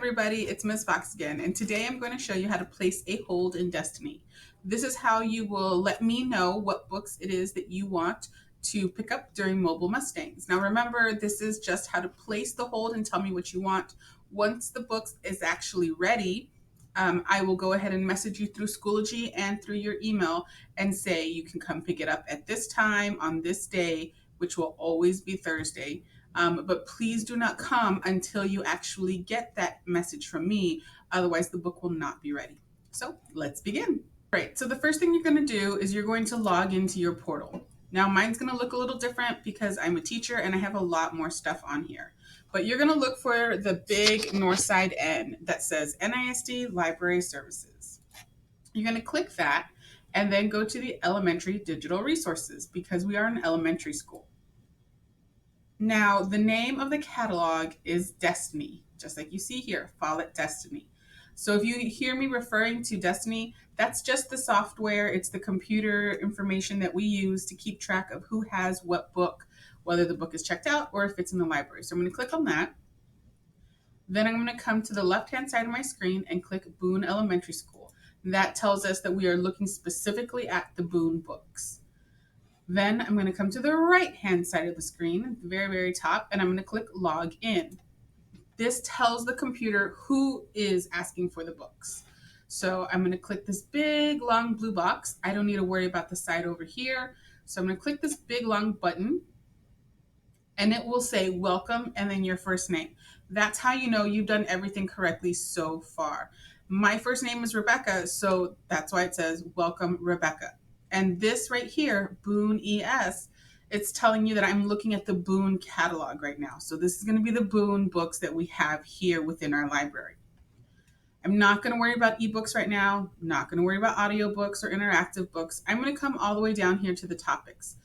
everybody, it's Ms. Fox again, and today I'm going to show you how to place a hold in Destiny. This is how you will let me know what books it is that you want to pick up during Mobile Mustangs. Now remember, this is just how to place the hold and tell me what you want. Once the book is actually ready, I will go ahead and message you through Schoology and through your email and say you can come pick it up at this time on this day, which will always be Thursday. But please do not come until you actually get that message from me. Otherwise, the book will not be ready. So let's begin. Right, so the first thing you're going to do is you're going to log into your portal. Now mine's going to look a little different because I'm a teacher and I have a lot more stuff on here. But you're going to look for the big north side N that says NISD Library Services. You're going to click that and then go to the Elementary Digital Resources because we are an elementary school. Now, the name of the catalog is Destiny, just like you see here, Follett Destiny. So if you hear me referring to Destiny, that's just the software. It's the computer information that we use to keep track of who has what book, whether the book is checked out or if it's in the library. So I'm going to click on that. Then I'm going to come to the left-hand side of my screen and click Boone Elementary School. That tells us that we are looking specifically at the Boone books. Then I'm going to come to the right-hand side of the screen, at the very, very top, and I'm going to click Log In. This tells the computer who is asking for the books. So I'm going to click this big, long blue box. I don't need to worry about the side over here. So I'm going to click this big, long button, and it will say Welcome and then your first name. That's how you know you've done everything correctly so far. My first name is Rebecca, so that's why it says Welcome, Rebecca. And this right here, Boone ES, it's telling you that I'm looking at the Boone catalog right now. So this is going to be the Boone books that we have here within our library. I'm not going to worry about ebooks right now. I'm not going to worry about audiobooks or interactive books. I'm going to come all the way down here to the topics.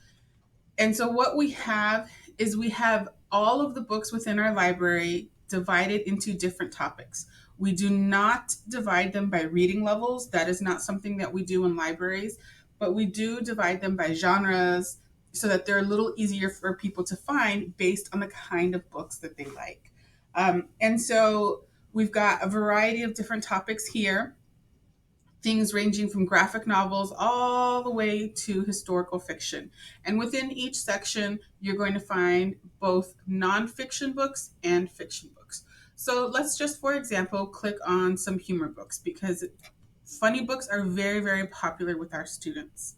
And so what we have is we have all of the books within our library divided into different topics. We do not divide them by reading levels. That is not something that we do in libraries, but we do divide them by genres so that they're a little easier for people to find based on the kind of books that they like. And so we've got a variety of different topics here, things ranging from graphic novels all the way to historical fiction. And within each section, you're going to find both nonfiction books and fiction books. So let's just, for example, click on some humor books because funny books are very, very popular with our students.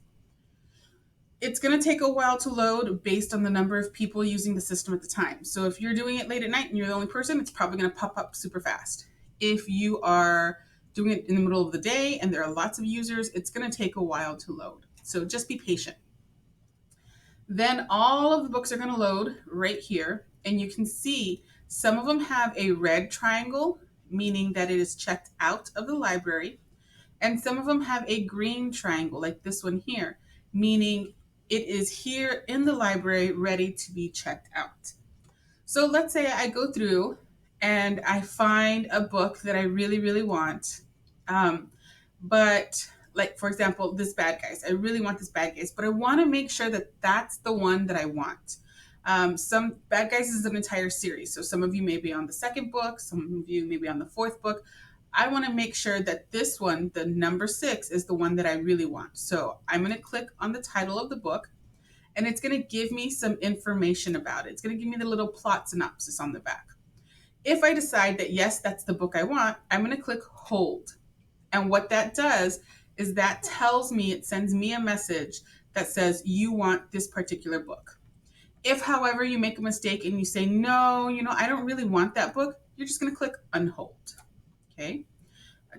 It's going to take a while to load based on the number of people using the system at the time. So if you're doing it late at night and you're the only person, it's probably going to pop up super fast. If you are doing it in the middle of the day and there are lots of users, it's going to take a while to load. So just be patient. Then all of the books are going to load right here. And you can see some of them have a red triangle, meaning that it is checked out of the library. And some of them have a green triangle, like this one here, meaning it is here in the library ready to be checked out. So let's say I go through and I find a book that I really, really want. But like, for example, this Bad Guys. I really want this Bad Guys, but I want to make sure that that's the one that I want. Some Bad Guys is an entire series. So some of you may be on the second book, some of you may be on the fourth book. I want to make sure that this one, the number 6, is the one that I really want. So I'm going to click on the title of the book and it's going to give me some information about it. It's going to give me the little plot synopsis on the back. If I decide that, yes, that's the book I want, I'm going to click hold. And what that does is that tells me, it sends me a message that says you want this particular book. If, however, you make a mistake and you say, no, I don't really want that book, you're just going to click unhold. Okay.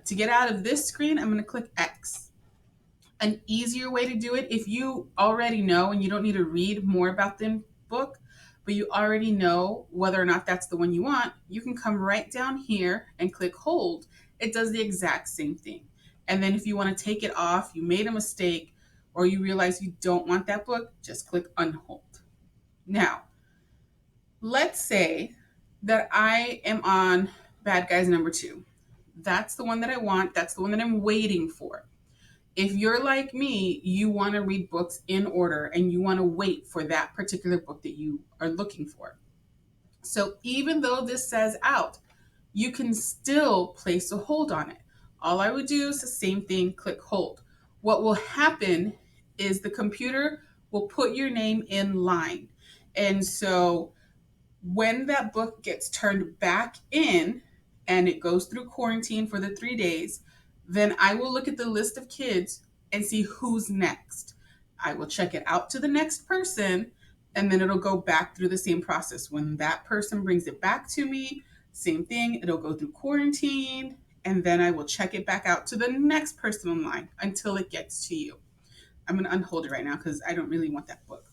To get out of this screen, I'm going to click X. An easier way to do it, if you already know and you don't need to read more about the book, but you already know whether or not that's the one you want, you can come right down here and click hold. It does the exact same thing. And then if you want to take it off, you made a mistake, or you realize you don't want that book, just click unhold. Now, let's say that I am on Bad Guys number 2. That's the one that I want. That's the one that I'm waiting for. If you're like me, you want to read books in order and you want to wait for that particular book that you are looking for. So even though this says out, you can still place a hold on it. All I would do is the same thing, click hold. What will happen is the computer will put your name in line. And so when that book gets turned back in and it goes through quarantine for the 3 days, then I will look at the list of kids and see who's next. I will check it out to the next person, and then it'll go back through the same process. When that person brings it back to me, same thing, it'll go through quarantine, and then I will check it back out to the next person in line until it gets to you. I'm going to unhold it right now because I don't really want that book.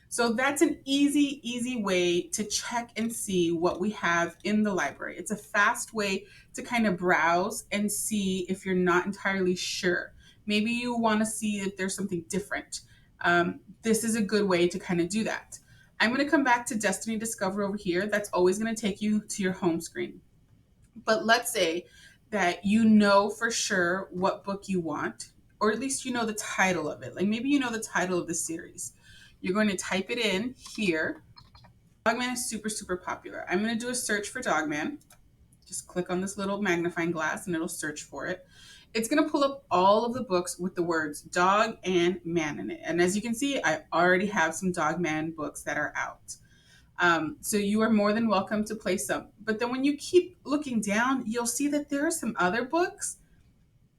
So that's an easy way to check and see what we have in the library. It's a fast way to kind of browse and see if you're not entirely sure. Maybe you want to see if there's something different. This is a good way to kind of do that. I'm going to come back to Destiny Discover over here. That's always going to take you to your home screen. But let's say that you know for sure what book you want, or at least you know the title of it. Like maybe you know the title of the series. You're going to type it in here. Dogman is super popular. I'm going to do a search for Dogman. Just click on this little magnifying glass and it'll search for it. It's going to pull up all of the books with the words dog and man in it. And as you can see, I already have some Dogman books that are out. So you are more than welcome to play some. But then when you keep looking down, you'll see that there are some other books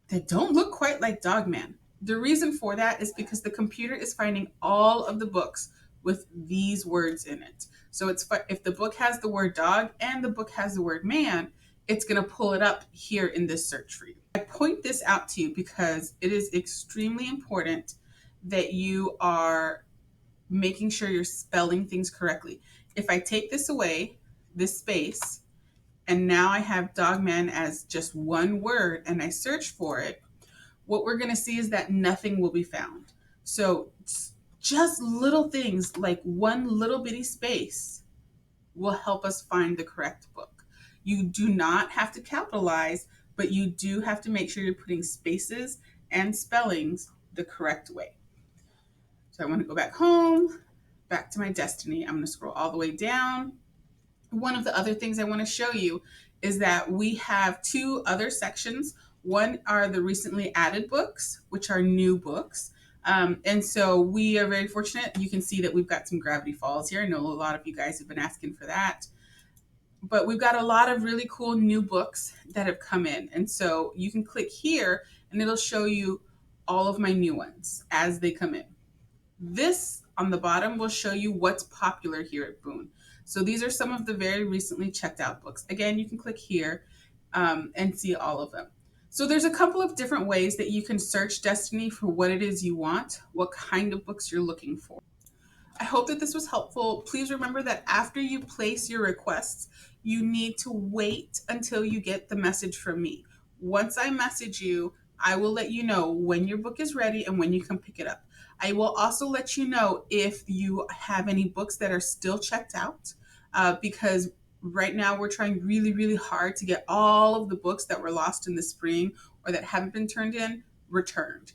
that don't look quite like Dogman. The reason for that is because the computer is finding all of the books with these words in it. So it's if the book has the word dog and the book has the word man, it's going to pull it up here in this search for you. I point this out to you because it is extremely important that you are making sure you're spelling things correctly. If I take this away, this space, and now I have Dogman as just one word and I search for it, what we're going to see is that nothing will be found. So just little things like one little bitty space will help us find the correct book. You do not have to capitalize, but you do have to make sure you're putting spaces and spellings the correct way. So I want to go back home, back to my Destiny. I'm going to scroll all the way down. One of the other things I want to show you is that we have two other sections. One are the recently added books, which are new books. And so we are very fortunate. You can see that we've got some Gravity Falls here. I know a lot of you guys have been asking for that. But we've got a lot of really cool new books that have come in. And so you can click here and it'll show you all of my new ones as they come in. This on the bottom will show you what's popular here at Boone. So these are some of the very recently checked out books. Again, you can click here and see all of them. So there's a couple of different ways that you can search Destiny for what it is you want, what kind of books you're looking for. I hope that this was helpful. Please remember that after you place your requests, you need to wait until you get the message from me. Once I message you, I will let you know when your book is ready and when you can pick it up. I will also let you know if you have any books that are still checked out because right now we're trying really hard to get all of the books that were lost in the spring or that haven't been turned in returned.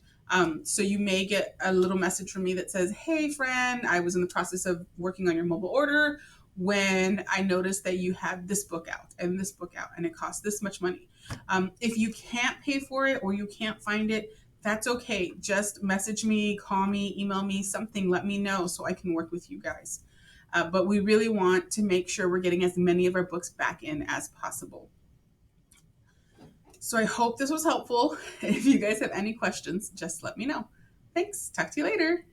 So you may get a little message from me that says, hey friend, I was in the process of working on your mobile order when I noticed that you have this book out and this book out and it costs this much money. If you can't pay for it or you can't find it, that's okay. Just message me, call me, email me, something, let me know so I can work with you guys. But we really want to make sure we're getting as many of our books back in as possible. So I hope this was helpful. If you guys have any questions, just let me know. Thanks. Talk to you later.